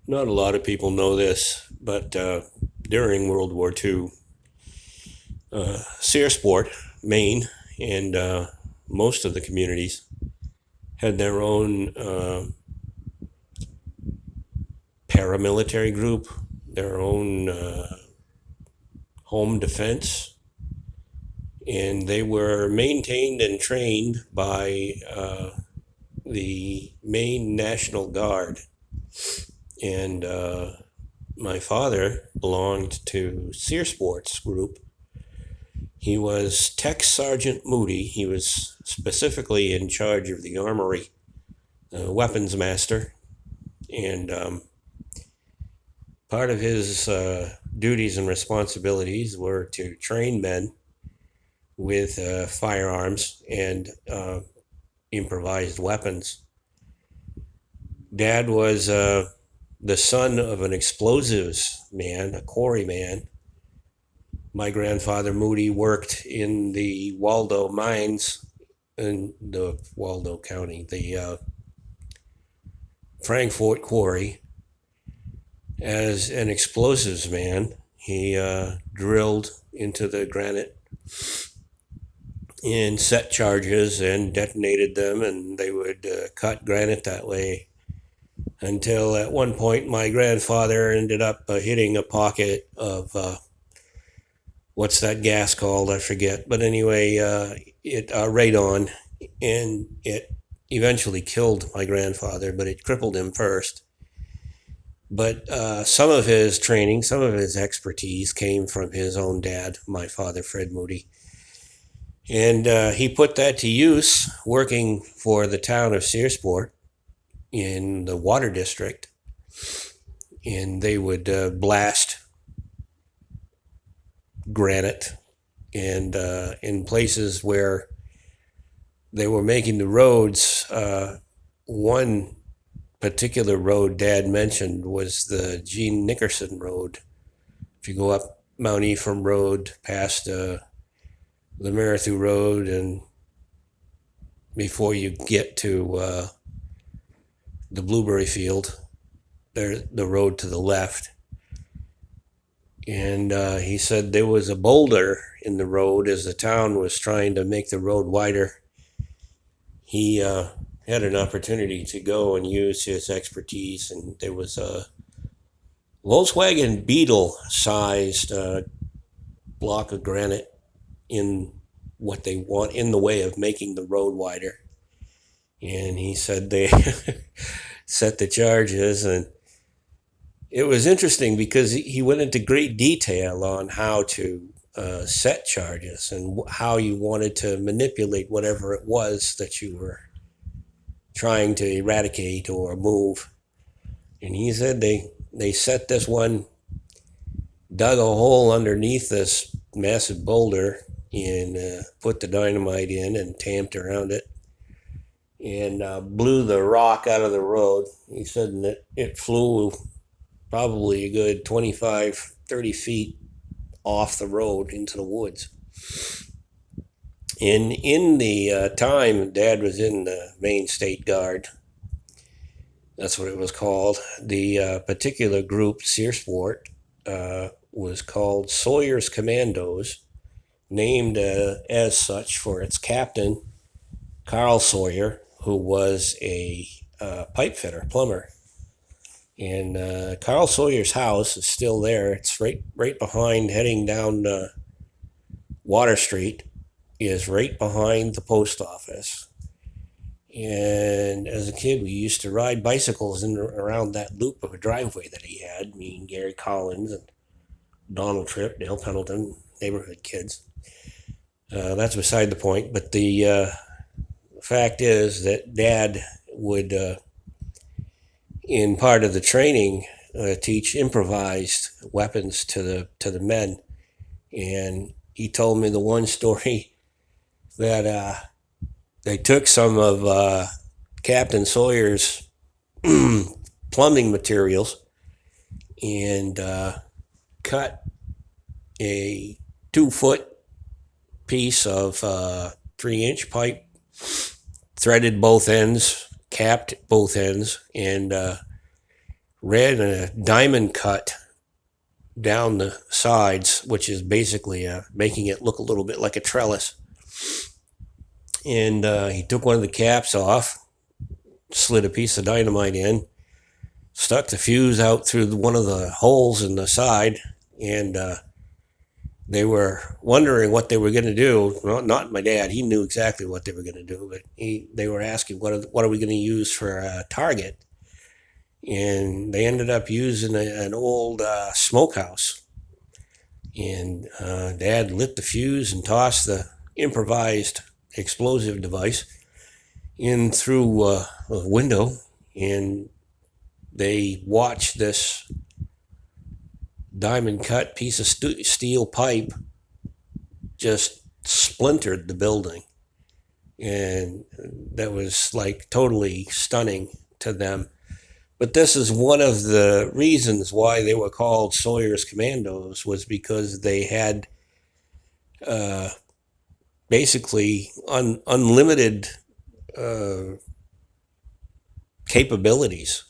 Not a lot of people know this, but during World War II, Searsport, Maine, and most of the communities had their own paramilitary group, their own home defense, and they were maintained and trained by the Maine National Guard. And my father belonged to Searsport's group. He was Tech Sergeant Moody. He was specifically in charge of the armory, weapons master, and part of his duties and responsibilities were to train men with firearms and improvised weapons. Dad was the son of an explosives man, a quarry man. My grandfather Moody worked in the Waldo mines in the Waldo County, the Frankfort quarry, as an explosives man. He drilled into the granite and set charges and detonated them, and they would cut granite that way until at one point my grandfather ended up hitting a pocket of what's that gas called? I forget. But anyway, it radon, and it eventually killed my grandfather, but it crippled him first. But some of his training, some of his expertise came from his own dad, my father, Fred Moody. And he put that to use working for the town of Searsport in the water district. And they would blast granite, and in places where they were making the roads, one particular road Dad mentioned was the Gene Nickerson Road. If you go up Mount Ephraim Road past the Merithu Road, and before you get to the Blueberry Field, there's the road to the left. And he said there was a boulder in the road as the town was trying to make the road wider. He had an opportunity to go and use his expertise, and there was a Volkswagen Beetle-sized block of granite in what they want in the way of making the road wider. And he said they set the charges, and it was interesting because he went into great detail on how to set charges and how you wanted to manipulate whatever it was that you were trying to eradicate or move. And he said they set this one, dug a hole underneath this massive boulder, and put the dynamite in and tamped around it, and blew the rock out of the road. He said that it flew probably a good 25, 30 feet off the road into the woods. And in the time Dad was in the Maine State Guard, that's what it was called, the particular group, Searsport, was called Sawyer's Commandos, named as such for its captain, Carl Sawyer, who was a pipe fitter, plumber. And Carl Sawyer's house is still there. It's right behind, heading down Water Street, is right behind the post office. And as a kid, we used to ride bicycles around that loop of a driveway that he had. Me and Gary Collins and Donald Tripp, Dale Pendleton, neighborhood kids. That's beside the point. But the fact is that Dad would, in part of the training, teach improvised weapons to the men. And he told me the one story that they took some of Captain Sawyer's plumbing materials and cut a 2-foot piece of 3-inch pipe, threaded both ends, capped both ends, and ran a diamond cut down the sides, which is basically making it look a little bit like a trellis. And he took one of the caps off, slid a piece of dynamite in, stuck the fuse out through one of the holes in the side, and they were wondering what they were going to do. Well, not my dad. He knew exactly what they were going to do, but they were asking, what are we going to use for a target? And they ended up using an old smokehouse. And Dad lit the fuse and tossed the improvised explosive device in through a window, and they watched this diamond cut piece of steel pipe just splintered the building. And that was like totally stunning to them. But this is one of the reasons why they were called Sawyer's Commandos, was because they had basically unlimited capabilities.